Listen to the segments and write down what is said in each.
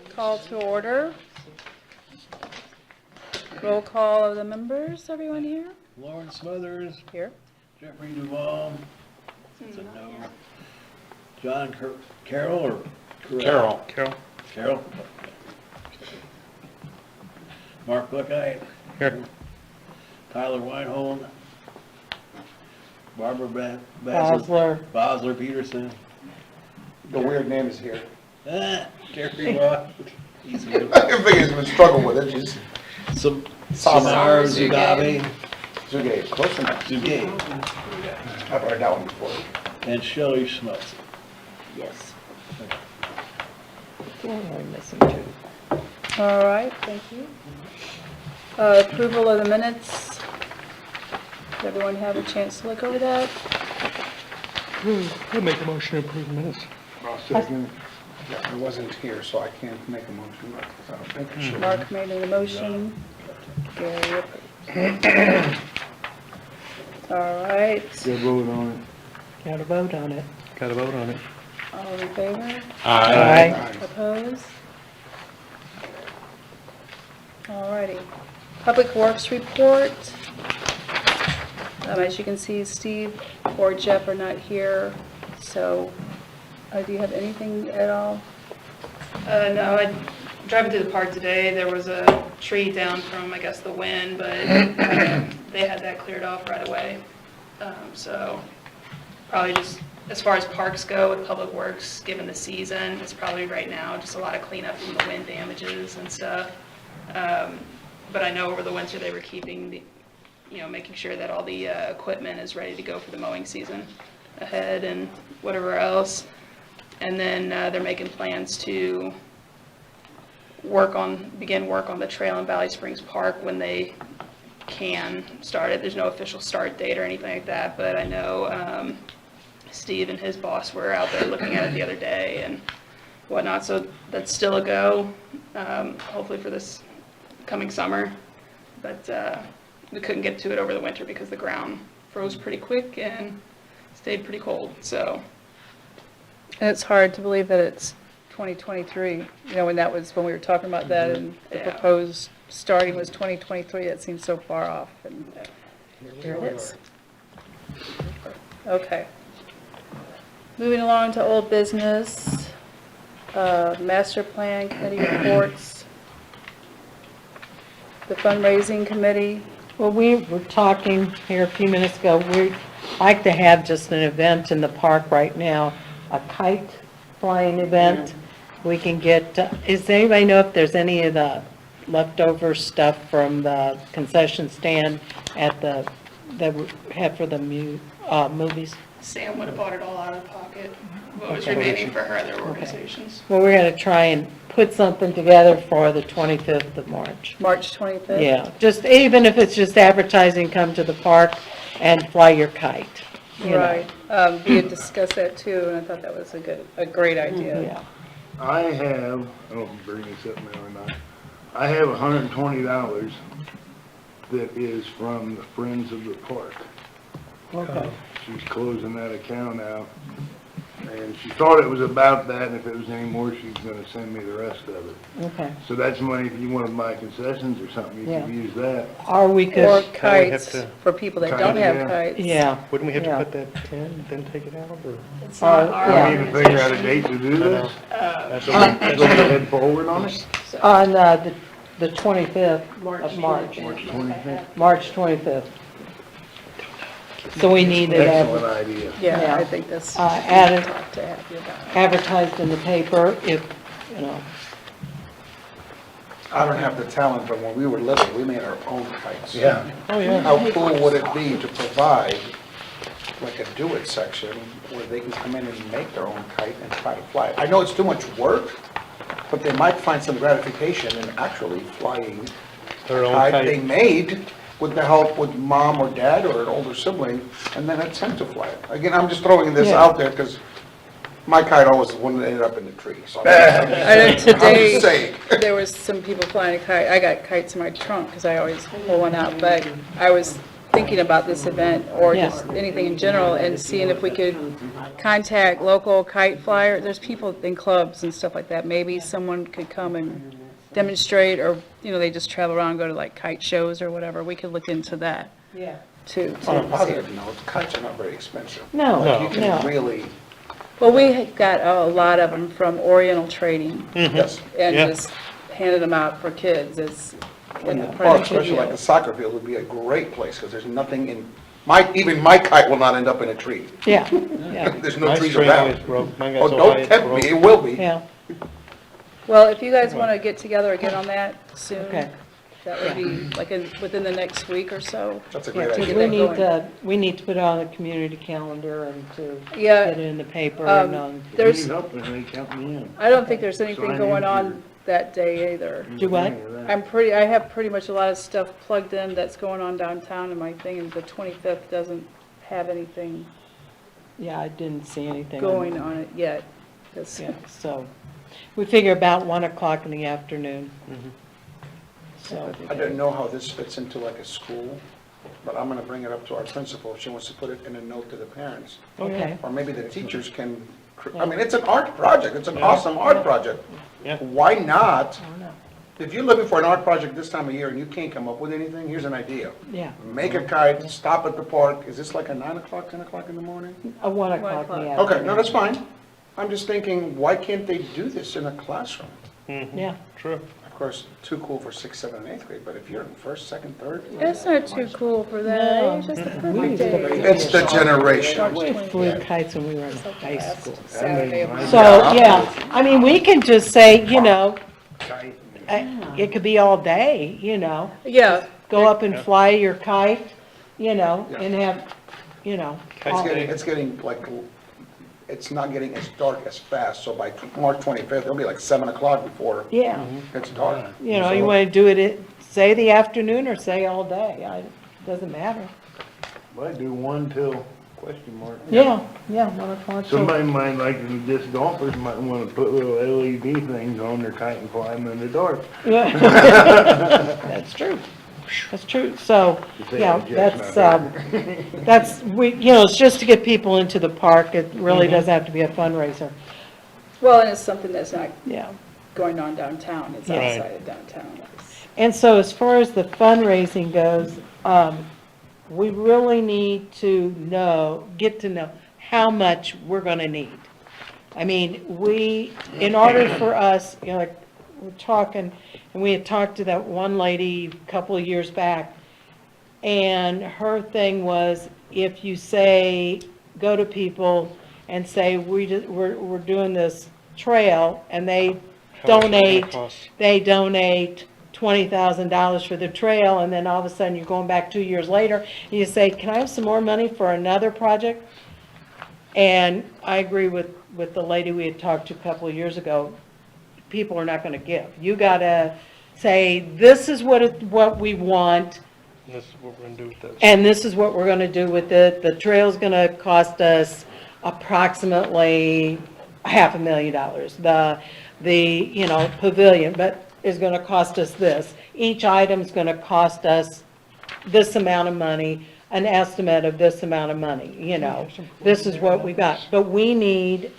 Call to order. Roll call of the members. Everyone here? Lauren Smothers. Here. Jeffrey Duval. That's a no. John Carroll or Carroll? Carroll. Mark Buckeye. Here. Tyler Weinhold. Barbara Bosler Peterson. The weird name is here. Jeffrey Roth. He's here. I think he's been struggling with it. She's Samar Zugabe. Zugay, close enough. Zugay. I've heard that one before. And Shelley Schmutz. Yes. I'm missing two. All right, thank you. Approval of the minutes. Did everyone have a chance to look over that? I'll make a motion to approve minutes. Yeah, I wasn't here, so I can't make a motion. I don't think I should. Mark made an motion. Gary approved. All right. Good vote on it. Got to vote on it. Got to vote on it. All in favor? Aye. Opposed? All righty. Public Works report. As you can see, Steve or Jeff are not here, so do you have anything at all? No, I driving through the park today, there was a tree down from, I guess, the wind, but they had that cleared off right away. So probably just, as far as parks go with Public Works, given the season, it's probably right now just a lot of cleanup from the wind damages and stuff. But I know over the winter they were keeping the, making sure that all the equipment is ready to go for the mowing season ahead and whatever else. And then they're making plans to begin work on the trail in Valley Springs Park when they can start it. There's no official start date or anything like that, but I know Steve and his boss were out there looking at it the other day and whatnot, so that's still a go, hopefully for this coming summer. But we couldn't get to it over the winter because the ground froze pretty quick and stayed pretty cold, so. And it's hard to believe that it's 2023, when that was, when we were talking about that and the Yeah. proposed starting was 2023, it seems so far off, and here it is. Okay. Moving along to old business, master plan committee reports, the fundraising committee. Well, we were talking here a few minutes ago, we'd like to have just an event in the park right now, a kite flying event. We can get, does anybody know if there's any of the leftover stuff from the concession stand at that we had for the movies? Sam would have bought it all out of pocket, what was Okay. remaining for her other organizations. Well, we're going to try and put something together for the 25th of March. March 25th? Yeah, just, even if it's just advertising, come to the park and fly your kite. you know. Right. We had discussed that too, and I thought that was a great idea. Yeah. I have, I don't know if I'm bringing this up now or not, I have $120 that is from the Friends of the Park. Okay. She's closing that account out, and she thought it was about that, and if it was any more, she's gonna send me the rest of it. Okay. So that's money, if you wanna buy concessions or something, you Yeah. can use that. Or we Or could, kites, to- for people that don't have Yeah. kites. yeah. Wouldn't we have Yeah. to put that in, then take it out, or? It's not our yeah. We need to figure out a date to do this. That's So we head forward on it, On the 25th of March. March 25th. March 25th. So we need it Excellent idea. Yeah, Yeah. I think that's, added, talk to have you about it. advertised in the paper if, I don't have the talent, but when we were little, we made our own kites. Yeah. Oh, yeah. How cool would it be to provide like a do-it section where they can come in and make their own kite and try to fly it? I know it's too much work, but they might find some gratification in actually flying Their a own kite they kite. made with the help with mom or dad or an older sibling, and then attempt to fly it. Again, I'm just throwing this Yeah. out there because my kite always the one that ended up in the tree. So I know I'm today, just saying. there was some people flying a kite. I got kites in my trunk because I always pull one out, but I was thinking about this event or Yeah. just anything in general and seeing if we could contact local kite flyer. There's people in clubs and stuff like that. Maybe someone could come and demonstrate or, they just travel around and go to like kite shows or whatever. We could look into that Yeah. too. On a positive note, kites are not very expensive. No, Like, you can no. really, Well, we got a lot of them from Oriental Trading yes. and Yeah. just handed them out for kids. It's, And the pretty park, good especially like deal. the soccer field, would be a great place, because there's nothing in, even my kite will not end up in a tree. Yeah, yeah, There's no My trees string always around. broke. Mine Oh, got so high don't it tempt broke. me, it will be. yeah, Well, if you guys want to get together or get on that soon, okay. that would be like within the next week or so. That's a Yeah, great 'cause idea. we that need going. to, we need to put it on the community calendar and to Yeah, get it in the paper and on, If you there's, need help, then they count me in. I don't think there's anything Sign going into on that day either. Do what? I have pretty much a lot of stuff plugged in that's going on downtown and my thing, and the 25th doesn't have anything yeah, I didn't see anything. going on it yet. 'Cause- Yeah, so, we figure about 1 o'clock in the afternoon. So, I don't know how this fits into like a school, but I'm gonna bring it up to our principal if she wants to put it in a note to the parents. okay, Or maybe the teachers can, I mean, it's an art project, it's an awesome art project. Yeah. Why not? I don't know. If you're looking for an art project this time of year and you can't come up with anything, here's an idea. Yeah, Make a kite, stop at the park. Is this like a 9 o'clock, 10 o'clock in the morning? 1 o'clock in the o'clock. afternoon. Okay, no, that's fine. I'm just thinking, why can't they do this in a classroom? Yeah, True. Of course, too cool for 6th, 7th, and 8th grade, but if you're in first, second, third. It's not too cool for that No. age, it's the We perfect used to- age. It's the generation. we flew kites when we were in high school. Saturday of my So, yeah, I mean, we can just say, it could be all day, Yeah, go up and fly your kite, and have, It's getting like, it's not getting as dark as fast, so by March 25th, it'll be like 7 o'clock before yeah. it's dark. You So- want to do it, say the afternoon or say all day, doesn't matter. Might do 1 till question mark. Yeah, 1 o'clock. Somebody might, like the disc golfers, might wanna put little LED things on their kite and fly them in the dark. Yeah. That's true. That's true. So, You say yeah, it's not that's, it's just to get people into the park. It really doesn't have to be a fundraiser. well, and it's something that's not Yeah. going on downtown, it's Yeah. outside of downtown. And so as far as the fundraising goes, we really need to get to know how much we're gonna need. I mean, in order for us, like, we're talking, and we had talked to that one lady a couple of years back, and her thing was, if you say, go to people and say, we're doing this trail, and they donate $20,000 for the trail, and then all of a sudden you're going back 2 years later, and you say, can I have some more money for another project? And I agree with the lady we had talked to a couple of years ago, people are not gonna give. You gotta say, this is what we want, This is what we're gonna do with this. and this is what we're gonna do with it. The trail's gonna cost us approximately $500,000. The pavilion, but is gonna cost us this. Each item's gonna cost us this amount of money, an estimate of this amount of money, This is what we got. But we need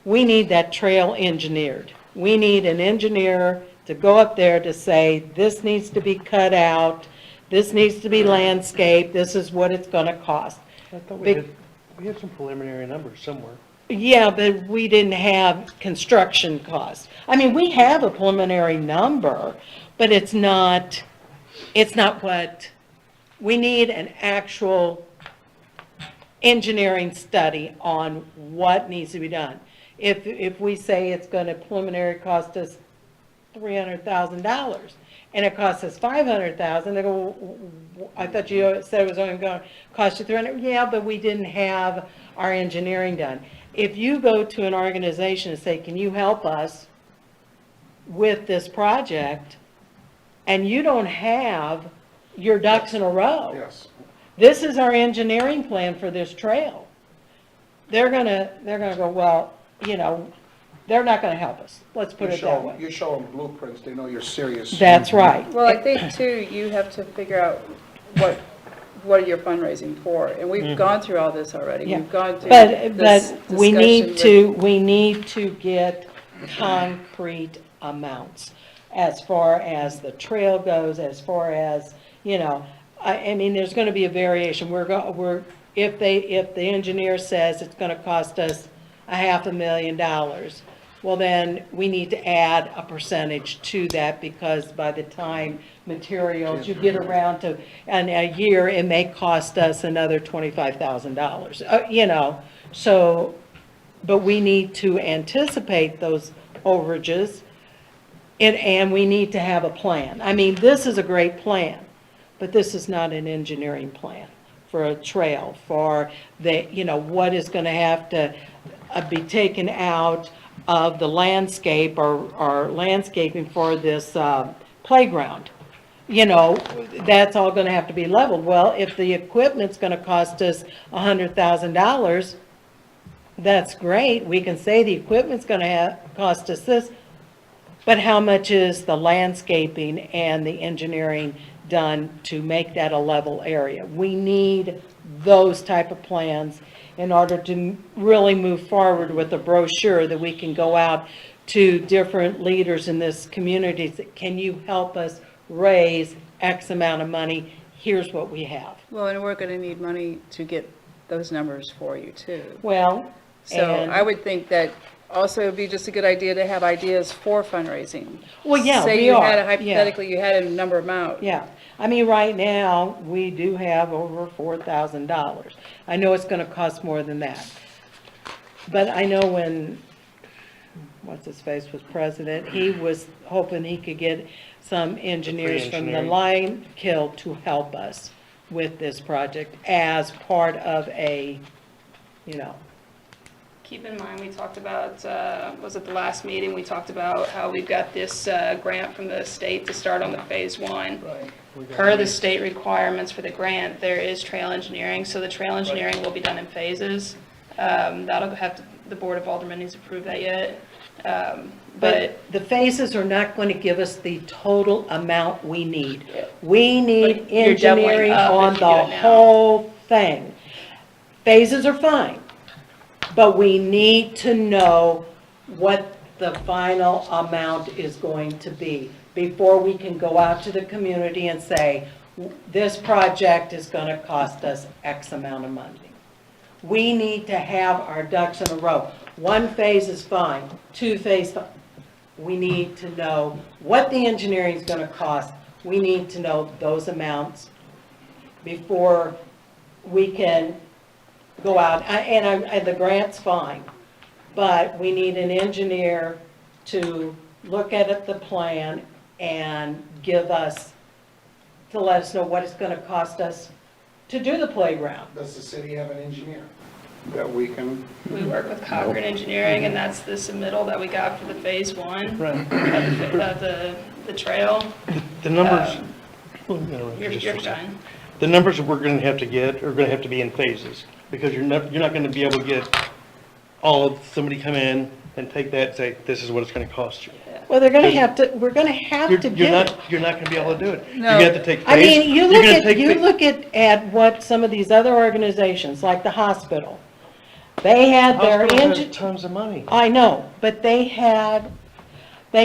that trail engineered. We need an engineer to go up there to say, this needs to be cut out, this needs to be landscaped, this is what it's gonna cost. I thought we had some preliminary numbers somewhere. Yeah, but we didn't have construction costs. I mean, we have a preliminary number, but it's not what, we need an actual engineering study on what needs to be done. If we say it's gonna preliminary cost us $300,000, and it costs us $500,000, they go, I thought you said it was only gonna cost you $300,000. Yeah, but we didn't have our engineering done. If you go to an organization and say, can you help us with this project, and you don't have your ducks in a row. Yes. This is our engineering plan for this trail. They're gonna go, well, they're not gonna help us. Let's put it that way. You show them blueprints, they know you're serious. That's right. Well, I think too, you have to figure out what are you fundraising for? And we've gone through all this already. Yeah. We've gone through But this we need discussion we need to get concrete amounts as far as the trail goes, as far as, I mean, there's gonna be a variation. If the engineer says it's gonna cost us $500,000, well, then we need to add a percentage to that, because by the time materials, you get around to, in a year, it may cost us another $25,000, so, but we need to anticipate those overages, and we need to have a plan. I mean, this is a great plan, but this is not an engineering plan for a trail, for what is gonna have to be taken out of the landscape or landscaping for this playground. That's all gonna have to be leveled. Well, if the equipment's gonna cost us $100,000, that's great. We can say the equipment's gonna cost us this, but how much is the landscaping and the engineering done to make that a level area? We need those type of plans in order to really move forward with a brochure that we can go out to different leaders in this community. Can you help us raise X amount of money? Here's what we have. Well, and we're gonna need money to get those numbers for you too. Well, So and- I would think that also it'd be just a good idea to have ideas for fundraising. Well, yeah, Say we you are, had, yeah. hypothetically, you had a number amount. Yeah, I mean, right now, we do have over $4,000. I know it's gonna cost more than that. But I know when, what's-his-face was president, he was hoping he could get some engineers from the engineering. line kill to help us with this project as part of a, Keep in mind, we talked about, was it the last meeting, we talked about how we've got this grant from the state to start on the phase one. Per the state requirements for the grant, there is trail engineering, so the trail engineering will be done in phases. That'll have to, the Board of Aldermen needs to approve that yet. But the phases are not going to give us the total amount we need. We need But you're doubling engineering up on if you the do it now. whole thing. Phases are fine, but we need to know what the final amount is going to be before we can go out to the community and say, this project is going to cost us X amount of money. We need to have our ducks in a row. One phase is fine, two phase, we need to know what the engineering is going to cost. We need to know those amounts before we can go out. And the grant's fine, but we need an engineer to look at the plan and give us, to let us know what it's going to cost us to do the playground. Does the city have an engineer that we can? we work with Cochran Engineering, and that's the submittal that we got for the phase one Right. of the trail. The numbers, You're done. the numbers that we're gonna have to get are gonna have to be in phases, because you're not gonna be able to get somebody come in and take that and say, this is what it's gonna cost you. Well, they're gonna have to, we're gonna have You're to you're get it. not, you're not gonna be able to do it. You're No. gonna have to take I phase. mean, you you're look gonna at, take you pha- look at what some of these other organizations, like the hospital, they had their Hospital has engine, tons of money. I know, but they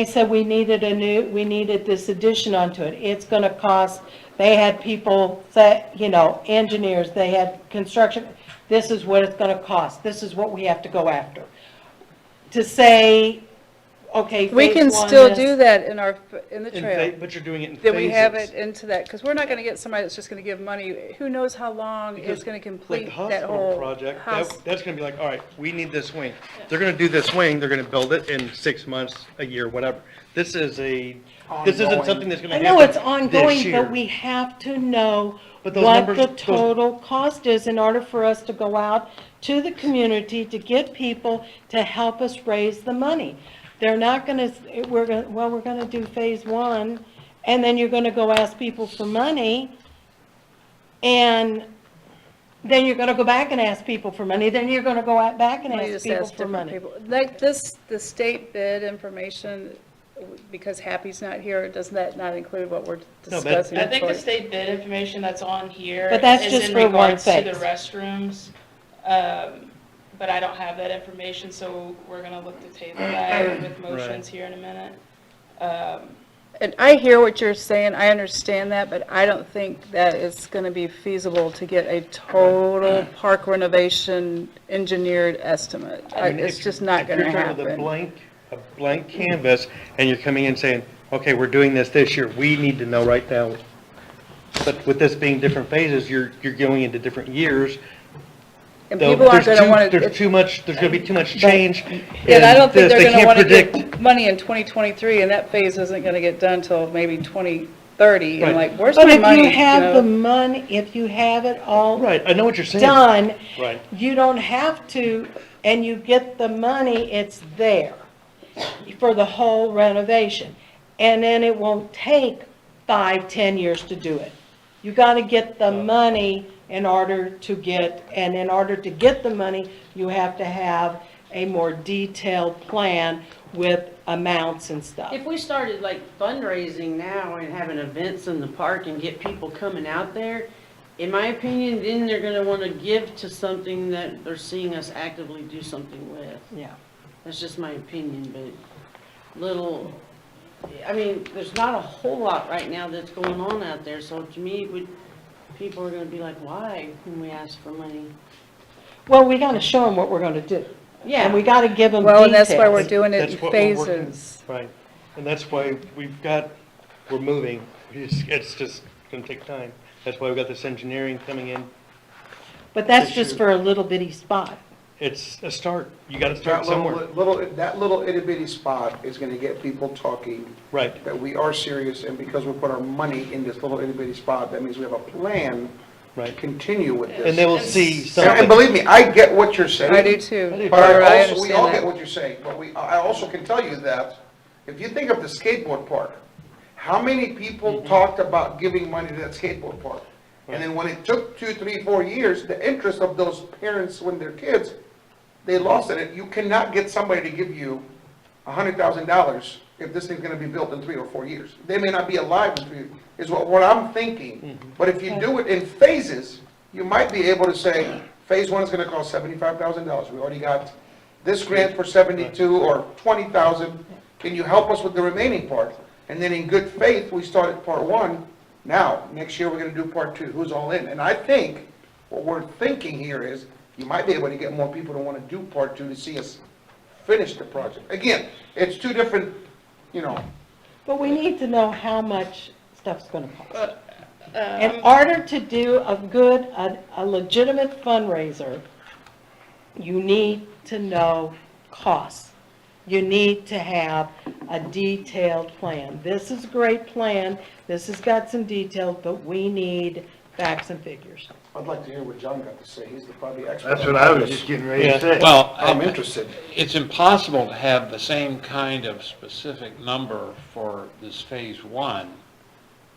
said we needed this addition onto it. It's gonna cost, they had people say, engineers, they had construction, this is what it's gonna cost, this is what we have to go after. To say, okay, We phase can one still is- do that in the In trail. But you're doing it in phases. That we have it into that, because we're not gonna get somebody that's just gonna give money, who knows how long Because, it's gonna Like complete the that hospital whole project, house. that's gonna be like, all right, we need this wing. They're gonna do this wing, they're gonna build it in 6 months, a year, whatever. This isn't Ongoing. something that's gonna I happen know it's this ongoing, year. but we have to know But those what numbers- the those- total cost is in order for us to go out to the community to get people to help us raise the money. They're not gonna, we're gonna do phase one, and then you're gonna go ask people for money, and then you're gonna go back and ask people for money, then you're gonna go out back and We ask just people ask for different money. people. Like this, the state bid information, because Happy's not here, does that not include what we're No, but- discussing? I think the Troy? state bid information that's on here But that's is just in for one regards to phase. the restrooms. But I don't have that information, so we're gonna look to table that with motions here in a minute. And I hear what you're saying, I understand that, but I don't think that it's gonna be feasible to get a total park renovation engineered estimate. I mean, It's if- just not gonna If you're talking with happen. a blank canvas, and you're coming in saying, okay, we're doing this year, we need to know right now. But with this being different phases, you're going into different years. And Though people aren't there's gonna too- wanna. There's too much, there's gonna be too much change. And I don't think in this. they're They gonna can't wanna predict. get money in 2023, and that phase isn't gonna get done till maybe 2030, and Right. like, where's But my if money, you you have the know? money, if you have it all Right, I know what you're saying. done, Right. you don't have to, and you get the money, it's there for the whole renovation. And then it won't take 5, 10 years to do it. You got to get the money in order to get, and in order to get the money, you have to have a more detailed plan with amounts and stuff. If we started like fundraising now and having events in the park and get people coming out there, in my opinion, then they're gonna wanna give to something that they're seeing us actively do something with. Yeah. That's just my opinion, but I mean, there's not a whole lot right now that's going on out there, so to me, people are gonna be like, why, when we ask for money? Well, we got to show them what we're going to do. Yeah. And we got to give them Well, details. and that's why we're doing it That's in what we're working- phases. Right, and that's why we're moving, it's just gonna take time. That's why we've got this engineering coming in. But that's This just year. for a little bitty spot. It's a start, you gotta start That somewhere. that little itty bitty spot is gonna get people talking Right, that we are serious, and because we put our money in this little itty bitty spot, that means we have a plan to right. continue with this. And they will see And something. believe me, I get what you're saying. I do too. But Or I also, we all understand get that. what you're saying, but I also can tell you that, if you think of the skateboard park, how many people talked about giving money to that skateboard park? And then when it took 2, 3, 4 years, the interest of those parents when they're kids, they lost it. You cannot get somebody to give you $100,000 if this thing's gonna be built in 3 or 4 years. They may not be alive in 3, is what I'm thinking. But if you do it in phases, you might be able to say, phase 1 is gonna cost $75,000. We already got this grant for 72 or 20,000. Can you help us with the remaining part? And then in good faith, we started part 1. Now, next year, we're gonna do part 2. Who's all in? And I think, what we're thinking here is, you might be able to get more people to wanna do part 2 to see us finish the project. Again, it's two different, But we need to know how much stuff's gonna cost. In Um, order to do a legitimate fundraiser, you need to know costs. You need to have a detailed plan. This is a great plan, this has got some details, but we need facts and figures. I'd like to hear what John got to say. He's the probably expert. That's what I was just getting ready Yeah. to say. Well, I'm interested. it's impossible to have the same kind of specific number for this phase 1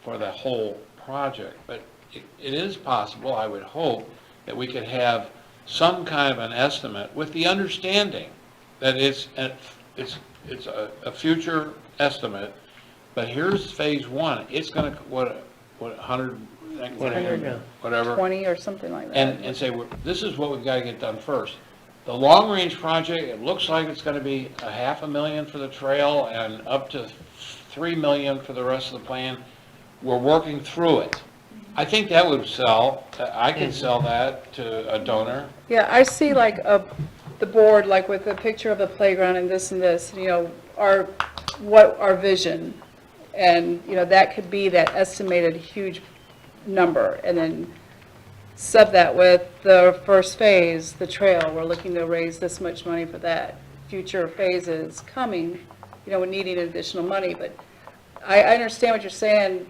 for the whole project, but it is possible, I would hope, that we could have some kind of an estimate with the understanding that it's a future estimate, but here's phase 1, it's gonna, what, 100, whatever. 20 or something like that. And say, this is what we've got to get done first. The long-range project, it looks like it's going to be $500,000 for the trail and up to $3 million for the rest of the plan. We're working through it. I think that would sell, I can sell that to a donor. Yeah, I see like the board, like with the picture of the playground and this, our vision. And, that could be that estimated huge number. And then sub that with the first phase, the trail, we're looking to raise this much money for that. Future phases coming, we're needing additional money. But I understand what you're saying,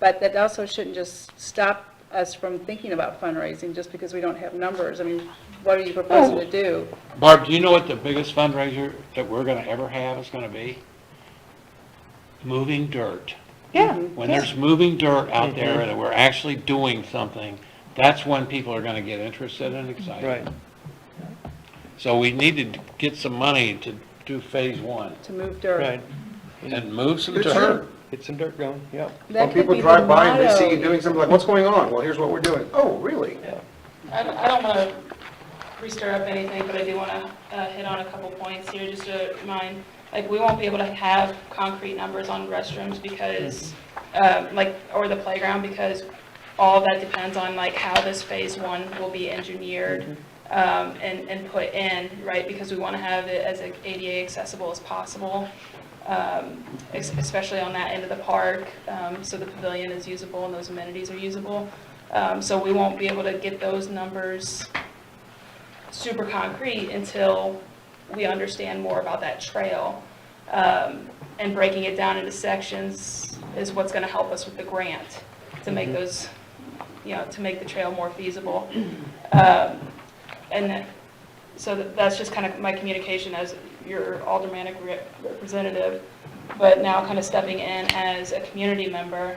but that also shouldn't just stop us from thinking about fundraising just because we don't have numbers. I mean, what are you proposing to do? Barb, do you know what the biggest fundraiser that we're going to ever have is going to be? Moving dirt. Yeah. When there's moving dirt out there and we're actually doing something, that's when people are going to get interested and excited. Right. So we need to get some money to do phase 1. To move dirt? Right. and move some Good dirt. sure. Get some dirt going, yep. That When could people be the drive by and they see motto. you doing something, like, what's going on? Well, here's what we're doing. Oh, really? I don't want to re-stir up anything, but I do want to hit on a couple points here, just to remind, like, we won't be able to have concrete numbers on restrooms because, or the playground, because all of that depends on, like, how this phase one will be engineered and put in, right? Because we want to have it as ADA accessible as possible, especially on that end of the park, so the pavilion is usable and those amenities are usable. So we won't be able to get those numbers super concrete until we understand more about that trail. And breaking it down into sections is what's going to help us with the grant to make those, to make the trail more feasible. And so that's just kind of my communication as your aldermanic representative, but now kind of stepping in as a community member.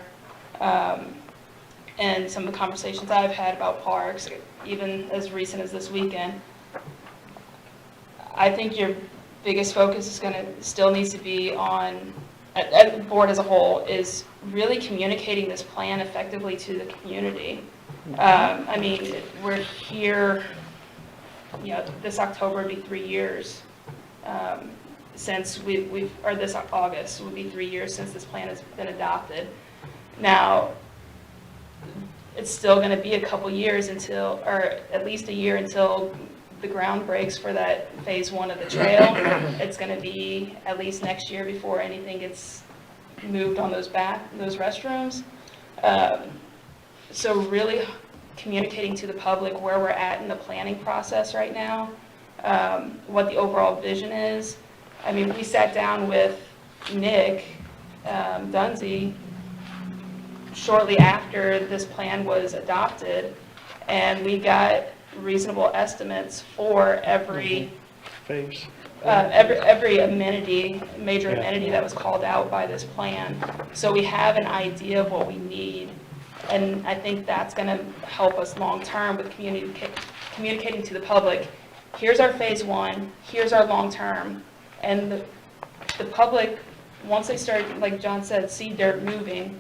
And some of the conversations I've had about parks, even as recent as this weekend, I think your biggest focus is still needs to be on, at the board as a whole, is really communicating this plan effectively to the community. I mean, we're here, this October would be 3 years since or this August would be 3 years since this plan has been adopted. Now, it's still going to be a couple years until, or at least a year until the ground breaks for that phase one of the trail. It's going to be at least next year before anything gets moved on those restrooms. So really communicating to the public where we're at in the planning process right now, what the overall vision is. I mean, we sat down with Nick Dunsey shortly after this plan was adopted, and we got reasonable estimates for every Phase. every amenity, major amenity that was called out by this plan. So we have an idea of what we need, and I think that's going to help us long-term with communicating to the public, here's our phase one, here's our long-term, and the public, once they start, like John said, see dirt moving,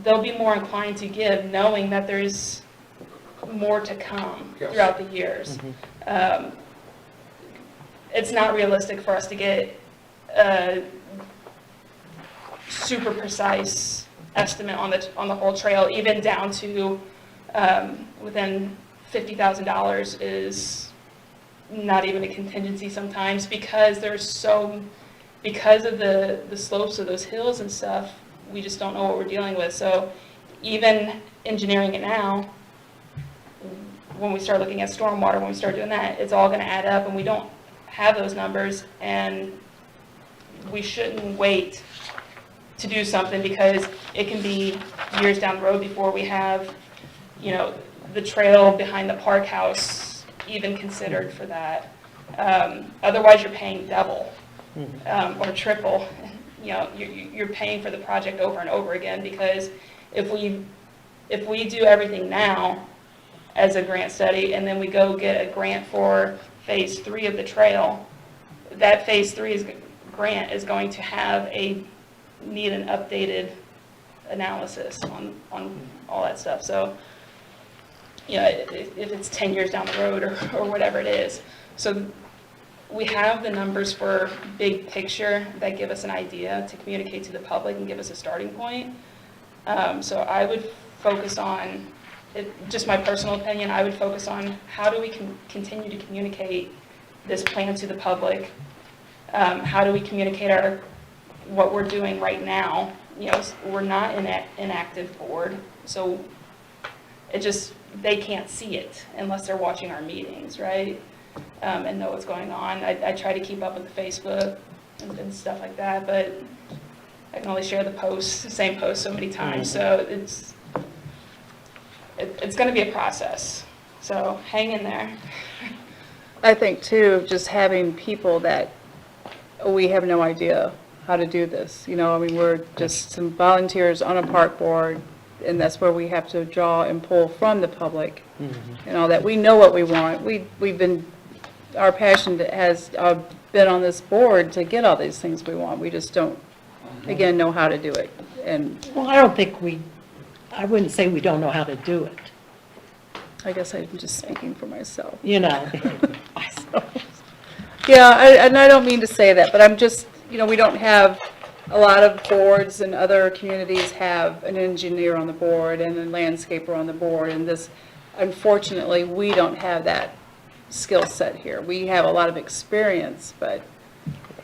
they'll be more inclined to give, knowing that there's more to come throughout the years. It's not realistic for us to get a super precise estimate on the whole trail, even down to within $50,000 is not even a contingency sometimes, because because of the slopes of those hills and stuff, we just don't know what we're dealing with. So even engineering it now, when we start looking at stormwater, when we start doing that, it's all going to add up, and we don't have those numbers, and we shouldn't wait to do something, because it can be years down the road before we have, the trail behind the park house even considered for that. Otherwise, you're paying double or triple. You're paying for the project over and over again, because if we do everything now as a grant study, and then we go get a grant for phase 3 of the trail, that phase 3 grant is going to need an updated analysis on all that stuff. So, if it's 10 years down the road or whatever it is. So we have the numbers for big picture that give us an idea to communicate to the public and give us a starting point. So I would focus on, just my personal opinion, I would focus on how do we continue to communicate this plan to the public? How do we communicate what we're doing right now? We're not an inactive board, so they can't see it unless they're watching our meetings, right? And know what's going on. I try to keep up with the Facebook and stuff like that, but I can only share the same post so many times. So it's going to be a process. So hang in there. I think too, just having people that we have no idea how to do this. We're just some volunteers on a park board, and that's where we have to draw and pull from the public and all that. We know what we want. Our passion has been on this board to get all these things we want. We just don't again, know how to do it. And Well, I don't think I wouldn't say we don't know how to do it, I guess I'm just speaking for myself. you know. Yeah, and I don't mean to say that, but I'm just, we don't have, a lot of boards and other communities have an engineer on the board and a landscaper on the board, and this, unfortunately, we don't have that skill set here. We have a lot of experience, but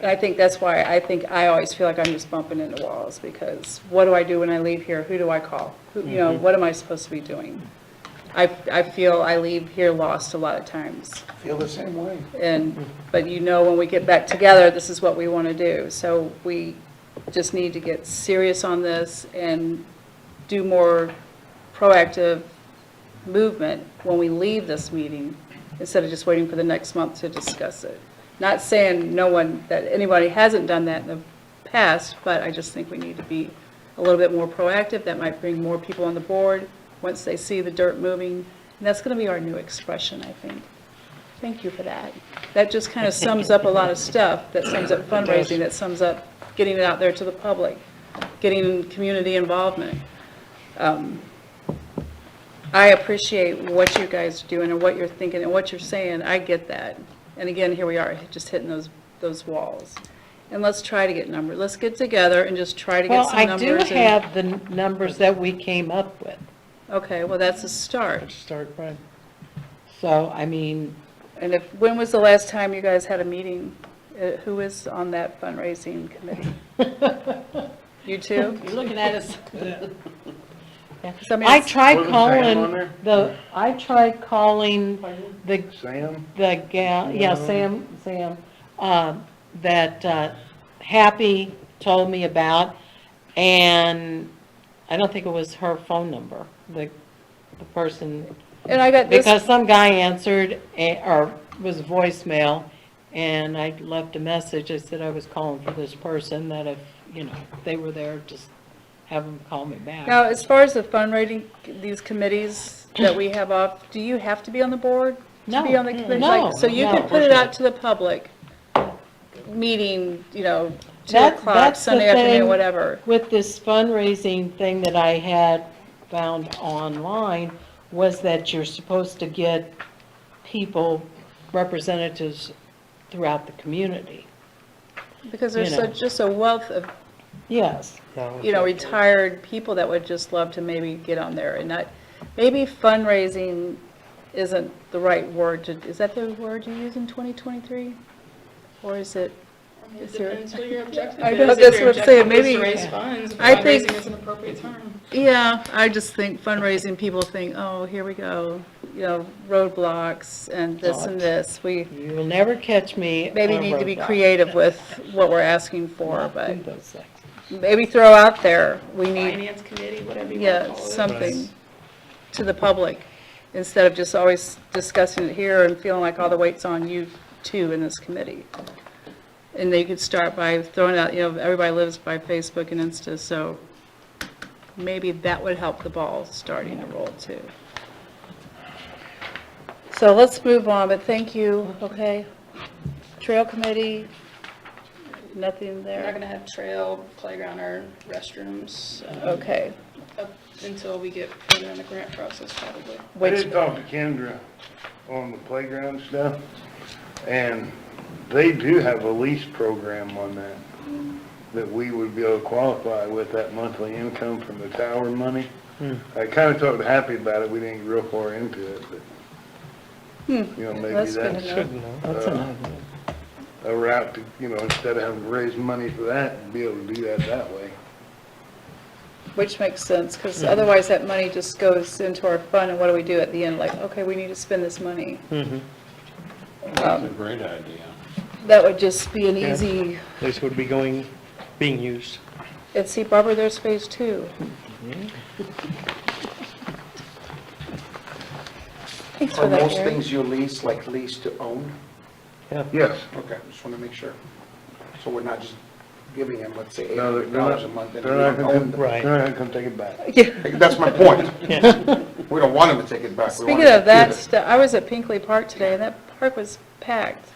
I think that's why I always feel like I'm just bumping into walls, because what do I do when I leave here? Who do I call? What am I supposed to be doing? I feel I leave here lost a lot of times. Feel the same way. But when we get back together, this is what we want to do. So we just need to get serious on this and do more proactive movement when we leave this meeting, instead of just waiting for the next month to discuss it. Not saying that anybody hasn't done that in the past, but I just think we need to be a little bit more proactive. That might bring more people on the board once they see the dirt moving. And that's going to be our new expression, I think. Thank you for that. That just kind of sums up a lot of stuff. That sums up fundraising, that sums up getting it out there to the public, getting community involvement. I appreciate what you guys are doing and what you're thinking and what you're saying. I get that. And again, here we are, just hitting those walls. And let's try to get numbers. Let's get together and just try to get Well, some I numbers. do have the numbers that we came up with, Okay, well, that's a start. Start, right? so, I mean, And when was the last time you guys had a meeting? Who is on that fundraising committee? You two? You're looking at us. So, I it's- tried Wasn't Sam on calling there? I tried calling the Sam? gal, yeah, Sam, that Happy told me about, and I don't think it was her phone number, the person, And I got this. because some guy answered, or was voicemail, and I left a message, I said I was calling for this person, that if, they were there, just have them call me back. Now, as far as the fundraising, these committees that we have off, do you have to be on the board? To be No. on the committee? No. So you No. can put it out to the public, meeting, 2 That- o'clock, that's the Sunday afternoon, thing whatever. With this fundraising thing that I had found online, was that you're supposed to get people, representatives throughout the community. Because there's you know. just a wealth of, Yes. retired people that would just love to maybe get on there, and maybe fundraising isn't the right word is that the word you use in 2023? Or is it? It depends what your objective I is. know, If that's your what I'm saying. objective is to Maybe- raise funds, I think- fundraising is an appropriate term. Yeah, I just think fundraising, people think, oh, here we go, roadblocks and this and this. We You'll never catch me. maybe on a need to be roadblock. creative with what we're asking for, Not but do those things. maybe throw out there, we need, Finance committee, whatever you want to yeah, call it. something to the public, instead of just always discussing it here and feeling like all the weight's on you two in this committee. And they could start by throwing out, everybody lives by Facebook and Insta, so maybe that would help the ball starting to roll too. So let's move on, but thank you, okay? Trail committee, nothing We're not there, going to have trail, playground, or restrooms okay. up until we get further in the grant process, probably. I Which, did talk to Kendra on the playground stuff, and they do have a lease program on that we would be able to qualify with that monthly income from the tower money. I kind of talked to Happy about it, we didn't get real far into it, but, maybe That's good that's to know. That's an idea. a route to, instead of having to raise money for that, be able to do that way. which makes sense, because otherwise that money just goes into our fund, and what do we do at the end? Like, okay, we need to spend this money. That's a great idea. That would just be an easy, This would be being used. and see, Barbara, there's phase 2. Thanks for Are that, most Gary. things you lease, like lease to own? Yes. Okay, just want to make sure. So we're not just giving them, let's say, No, they're $800 a month, and we They're not don't gonna, own them. Right. they're not gonna take it back. Yeah. That's my point. We don't want them to take it back. We want Speaking them of to that keep it. stuff, I was at Pinkley Park today, and that park was packed.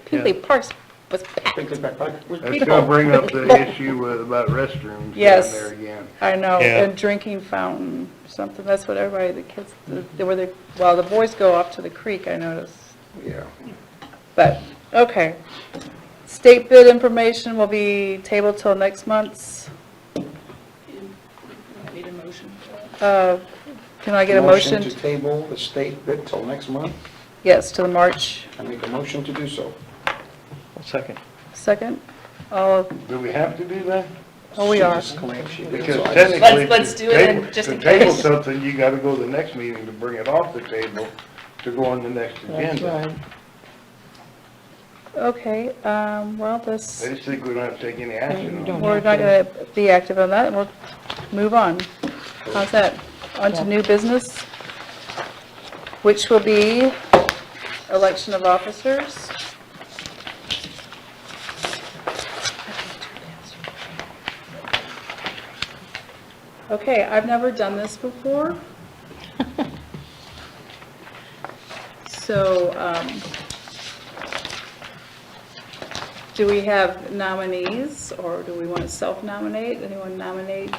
Pinkley Yeah. Park's was packed Take this back, back. with That's people. gonna bring up the issue with, about restrooms down Yes. there again. I know, Yeah. and drinking fountain, something, that's what everybody, the kids, well, the boys go off to the creek, I noticed. Yeah. But, okay. State bid information will be tabled till next month's. I need a motion for that. Can I get a motion? To table the state bid till next month. Yes, to the March I make a motion to do so. Second. 2nd. All, Do we have to do that? oh, we are. She just claimed she did, Because so I just- technically, Let's do it then, just in to table case. something, you gotta go to the next meeting to bring it off the table to go on the next That's agenda. right. Okay, well, I this, just think we don't have to take any action on don't it. we're not going to be active on that, we'll move on. How's that? On to new business, which will be election of officers. Okay, I've never done this before. So, do we have nominees, or do we want to self-nominate? Anyone nominate?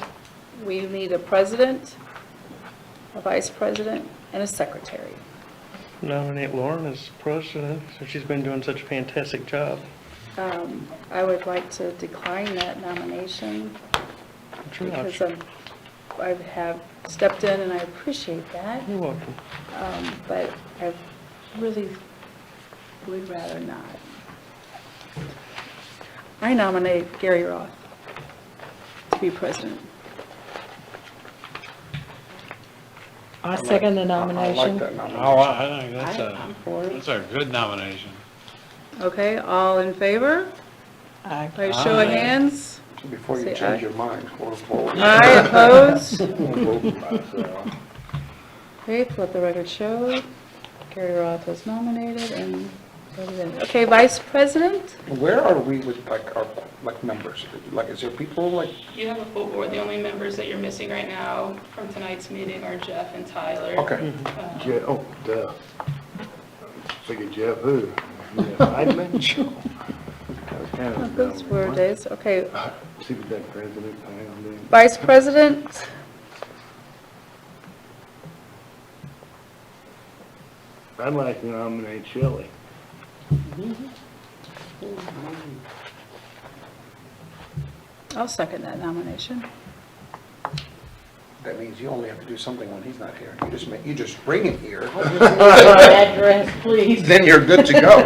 We need a president, a vice president, and a secretary. Nominate Lauren as president, since she's been doing such a fantastic job. I would like to decline that nomination It's your because option. I have stepped in and I appreciate that, You're welcome. but I really would rather not. I nominate Gary Roth to be president. I second the I like nomination. that nomination. Oh, I think that's I'm for it. that's a good nomination. Okay, all in favor? Aye. By show of Aye. hands? Before you Say change aye. your mind, or vote. Aye, opposed? We'll vote by myself. Okay, let the record show. Gary Roth was nominated and, okay, vice president? Where are we with like our, like members? Like, is there people like, You have a full board. The only members that you're missing right now from tonight's meeting are Jeff and Tyler. okay, Oh, duh. Figure Jeff who? Yeah, I mentioned. Those were days, okay. See what that president plan on doing. Vice president, I'd like to nominate Shelley. I'll second that nomination. that means you only have to do something when he's not here. You just bring him here, Address, please. then you're good to go.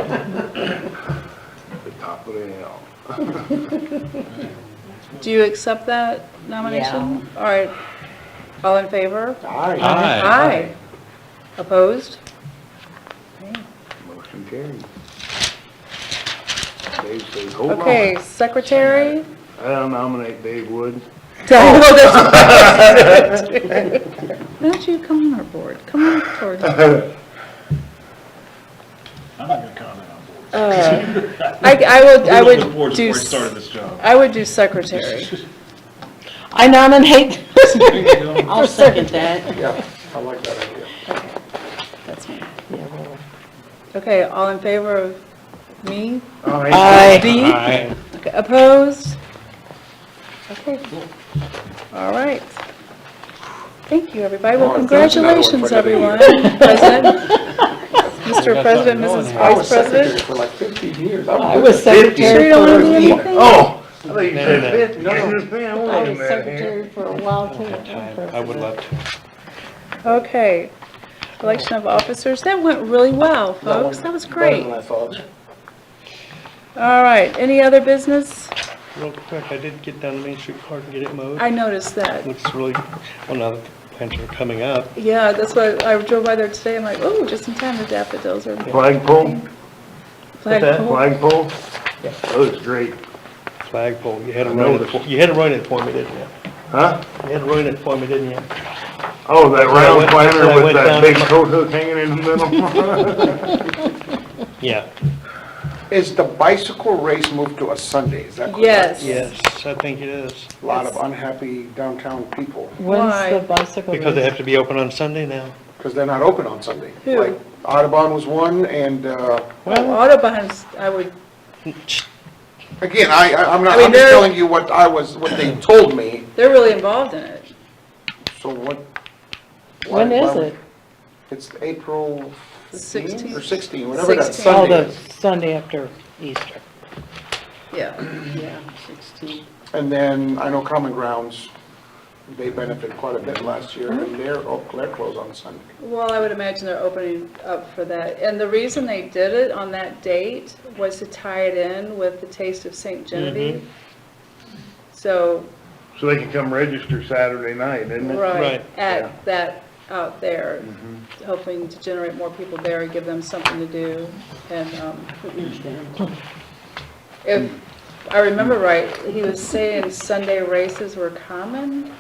The top of the hill. Do you accept that nomination? All right, all in favor? Aye. Aye. Opposed? Okay. Motion carried. Dave says, hold on. Okay, secretary? I'll nominate Dave Wood. Why don't you come on our board? Come on toward. I'm not gonna comment on boards. I Boards would before do, I started this job. I would do secretary. I nominate. I'll second that. Yeah, I like that idea. That's me. Okay, all in favor of me? Aye. B? Aye. Okay, opposed? Okay, all right. Thank you, everybody. Well, Oh, there's another one congratulations, for the everyone. year. President, Mr. President, Mrs. I Vice was secretary President. for like 15 years. I was Sure you secretary don't want to do for, anything? Oh, I thought you No, said no. 50. No, I wait a was minute here. secretary for a while too. I would love to. Okay, election of officers. That went really well, folks. That was Better great. than I thought. All right, any other business? Real quick, I did get down to Main Street Park and get it mowed. I noticed that. Looks really, well, now that the plants are coming up. Yeah, that's why I drove by there today. I'm like, oh, just in time, the daffodils are. Flagpole? Flagpole. Flagpole? Yeah. Oh, it's great. Flagpole, you had to I run it, noticed. you had to run it for me, didn't you? Huh? You had to run it for me, didn't you? Oh, that I round went- planter I with went that down big to my- coat hook hanging in the middle? Yeah. Is the bicycle race moved to a Sunday? Is that correct? Yes. Yes, I think it is. A lot of unhappy downtown people, Why? When's the bicycle Because they race? have to be open on Sunday now. because they're not open on Sunday. Who? Like Audubon was one, and, Well, Autobahns, I would, Again, I'm not, I mean, I'm just they're- telling you what they told me, They're really involved in it. so what? When is it? It's April 15 or 16th. 16, whatever that 16th. Oh, Sunday the is. Sunday after Easter. Yeah. Yeah, 16. And then I know Common Grounds, they benefited quite a bit last year, and they're closed on Sunday. Well, I would imagine they're opening up for that. And the reason they did it on that date was to tie it in with the Taste of St. Genevieve. So, So they can come register Saturday night, isn't it? right, Right, at that out there, hoping to generate more people there and give them something to do. And if I remember right, he was saying Sunday races were common?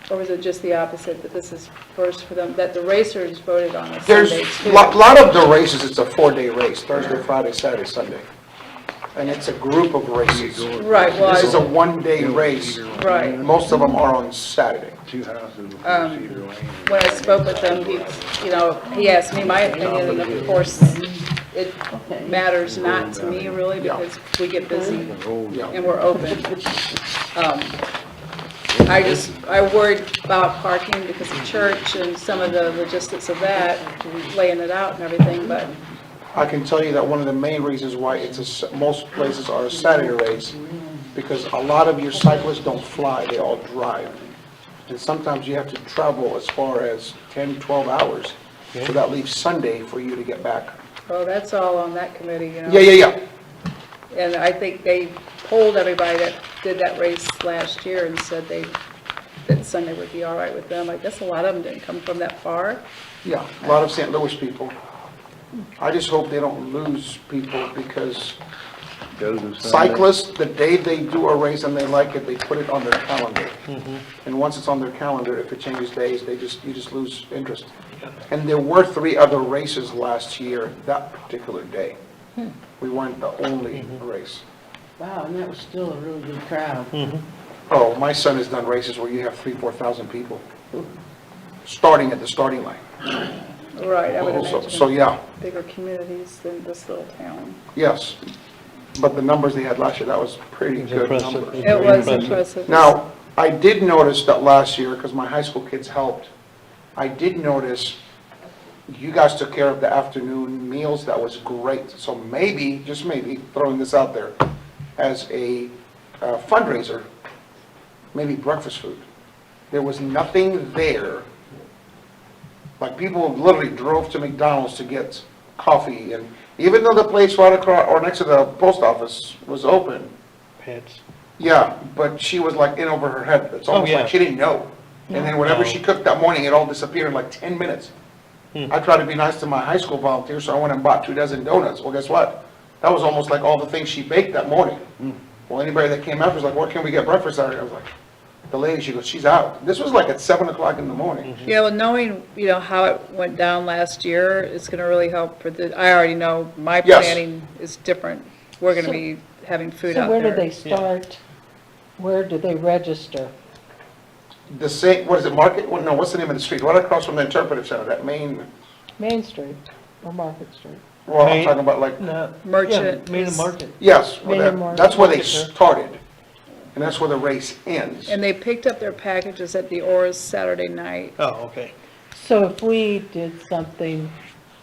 Or was it just the opposite, that this is first for them, that the racers voted on a There's Sunday a too? lot of the races, it's a 4-day race, Thursday, Friday, Saturday, Sunday. And it's a group of races. Right, well, This is a I- 1-day race. right. Most of them are on Saturday. Two houses. When I spoke with him, he asked me my opinion, and of course, it matters not to me really, because we get busy Yeah. and we're open. I worried about parking because of church and some of the logistics of that, laying it out and everything, but I can tell you that one of the main reasons why most places are a Saturday race, because a lot of your cyclists don't fly, they all drive. And sometimes you have to travel as far as 10, 12 hours. So that leaves Sunday for you to get back. well, that's all on that committee, Yeah. And I think they polled everybody that did that race last year and said that Sunday would be all right with them. I guess a lot of them didn't come from that far. Yeah, a lot of St. Louis people. I just hope they don't lose people, because cyclists, the day they do a race and they like it, they put it on their calendar. And once it's on their calendar, if it changes days, you just lose interest. And there were 3 other races last year that particular day. We weren't the only race. Wow, and that was still a really good crowd. Oh, my son has done races where you have 3,000-4,000 people, starting at the starting line. Right, I would So, imagine yeah, bigger communities than this little town. yes. But the numbers they had last year, that was pretty good Impressive. numbers. It was impressive. Now, I did notice that last year, because my high school kids helped, I did notice you guys took care of the afternoon meals. That was great. So maybe, just maybe, throwing this out there, as a fundraiser, maybe breakfast food. There was nothing there. Like, people literally drove to McDonald's to get coffee, and even though the place right across, or next to the post office was open, Pets. yeah, but she was like in over her head. It's almost yeah. like she didn't know. And then whatever No. she cooked that morning, it all disappeared in like 10 minutes. I tried to be nice to my high school volunteers, so I went and bought 2 dozen donuts. Well, guess what? That was almost like all the things she baked that morning. Well, anybody that came after was like, where can we get breakfast out of here? I was like, the lady, she goes, she's out. This was like at 7 o'clock in the morning. Yeah, well, knowing, how it went down last year is going to really help I already know my Yes. planning is different. We're going to be having food So out where there. do they start? Where do they register? The same, what is it, Market? Well, no, what's the name of the street? Right across from the Interpretive Center, that main, Main Street or Market Street? well, I'm Main- talking about like, No. Merchant Yeah, Main is- Market. yes, Main well, and Market. that's where they Market there. started. And that's where the race ends. And they picked up their packages at the Oars Saturday night. Oh, okay. So if we did something,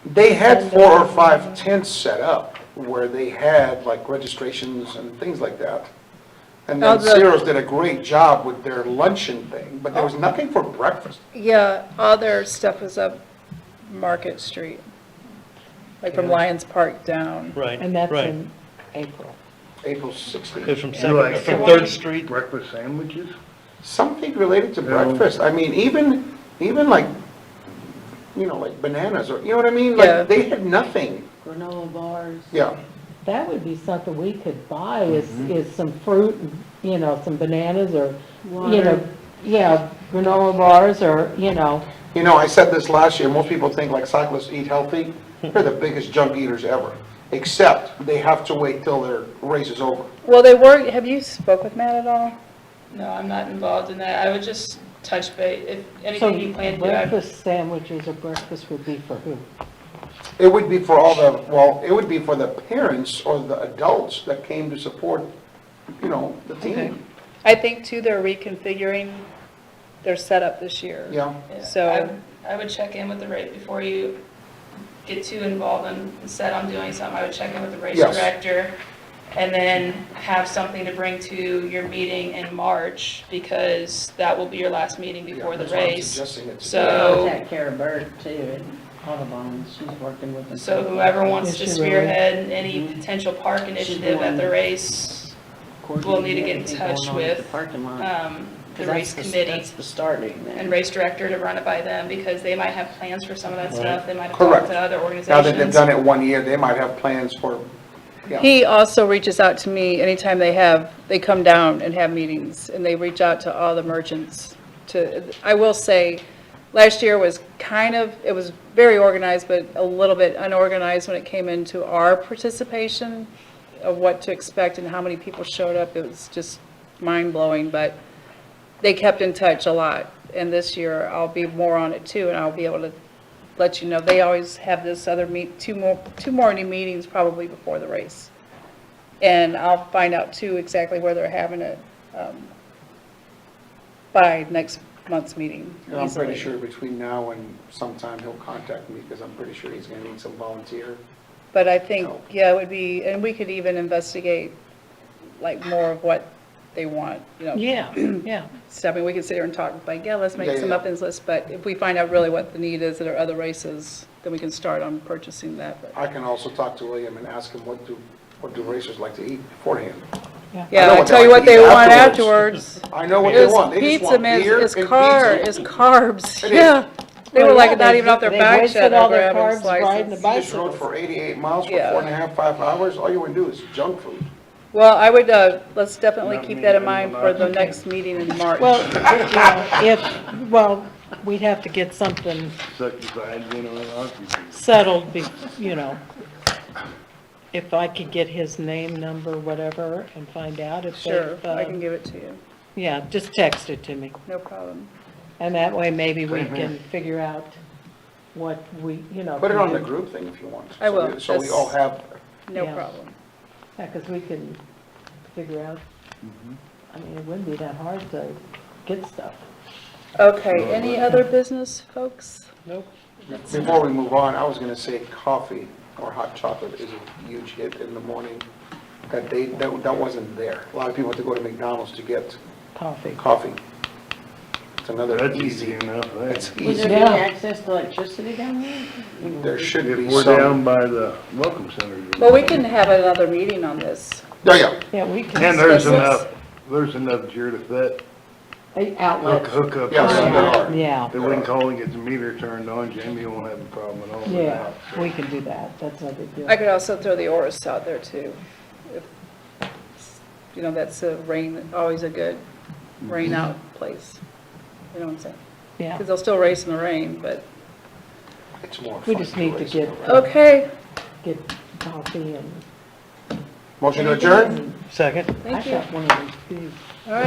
They had 4 or 5 tents set up where they had like registrations and things like that. And Oh, then the- Ciro's did a great job with their luncheon thing, but there was nothing for breakfast. Yeah, all their stuff was up Market Street, like from Lions Park down. Right, and that's right. in April. April Goes 16th. from You Second, like from Third Street. breakfast sandwiches? Something related to Yeah. breakfast. I mean, even like, like bananas or, you know what I mean? Yeah. Like, they had nothing. Granola bars. Yeah. That would be something we could buy is some fruit, and, some bananas or, Water. granola bars or, I said this last year, most people think like cyclists eat healthy. They're the biggest junk eaters ever, except they have to wait till their race is over. Well, have you spoke with Matt at all? No, I'm not involved in that. I would just touch base, if so anything you plan to do. breakfast sandwiches or breakfast would be for who? It would be for all the, well, it would be for the parents or the adults that came to support, you know, the team. I think too, they're reconfiguring their setup this year. Yeah. Yeah, So- I would check in with the race before you get too involved and set on doing something. I would check in with the race Yes. director and then have something to bring to your meeting in March, because that will be your last meeting before the That's why I'm race. suggesting it to So- Contact Kara Bird too, at Audubon, she's working with them. So whoever wants to Is she really? spearhead any potential park initiative at the race, we'll need to get in Coordinating touch everything going on at the with, parking lot. the 'Cause race that's committee That's the starting then. and race director to run it by them, because they might have plans for some of that stuff. They might have Correct. talked to other Now that they've organizations. done it 1 year, they might have plans for, yeah. He also reaches out to me anytime they come down and have meetings, and they reach out to all the merchants I will say, last year was it was very organized, but a little bit unorganized when it came into our participation of what to expect and how many people showed up. It was just mind-blowing, but they kept in touch a lot. And this year, I'll be more on it too, and I'll be able to let you know. They always have this other two more new meetings probably before the race. And I'll find out too exactly where they're having it by next month's meeting. And I'm pretty easily. sure between now and sometime he'll contact me, because I'm pretty sure he's gonna need some volunteer. But I think, help. yeah, it would be, and we could even investigate like more of what they want, you know. Yeah, yeah. So, I mean, we could sit here and talk like, yeah, let's make Yeah, some yeah. muffins list, but if we find out really what the need is at our other races, then we can start on purchasing that. But- I can also talk to William and ask him what do racers like to eat beforehand. I Yeah, know I what tell they you like what to they eat want afterwards. afterwards. I know what they It's want. They just pizza, want man, beer it's and it's pizza. carbs, It is. yeah. They were Well, like yeah, not even off their they back wasted yet, all they're their grabbing carbs riding the slices. You just rode for 88 miles for Yeah. 4.5, 5 hours. All you would do is junk food. Well, I would, let's definitely Not keep me, that in I'm mind not for the okay. next meeting in March. Well, yeah, we'd have to get something Such as I had been on occupancy. settled, if I could get his name, number, whatever, and find out if Sure, they've, I can give it to you, yeah, just text it to me. no problem. And that way, maybe we Same here. can figure out what we, Put it on the can do. group thing if you want. I will. So we all have, No Yeah. problem. Yeah, because we can figure out, I mean, it wouldn't be that hard to get stuff. Okay, any other business, folks? Nope. before we move on, I was gonna say coffee or hot chocolate is a huge hit in the morning. That wasn't there. A lot of people have to go to McDonald's to get Coffee. coffee. It's another That's easy, easy enough, it's that. Was easy. there any Yeah. access to electricity down there? There should If be we're down some. by the welcome center. Well, we can have another meeting on this. Yeah. Yeah, we can. And there's discuss there's enough here to fit, Outlets. hook up. Yes, there. there are. Yeah, That we can call and get the meter turned on, Jamie won't have a problem at all with yeah, that. we can do that, that's no big deal. I could also throw the Oris out there too. If- You know, that's always a good rain out place. You know what I'm saying? Yeah, Because they'll still race in the rain, but, It's more we fun just need to race. get, okay, get coffee and. Motion to adjourn? Second? I thank you. got one of these too. All right.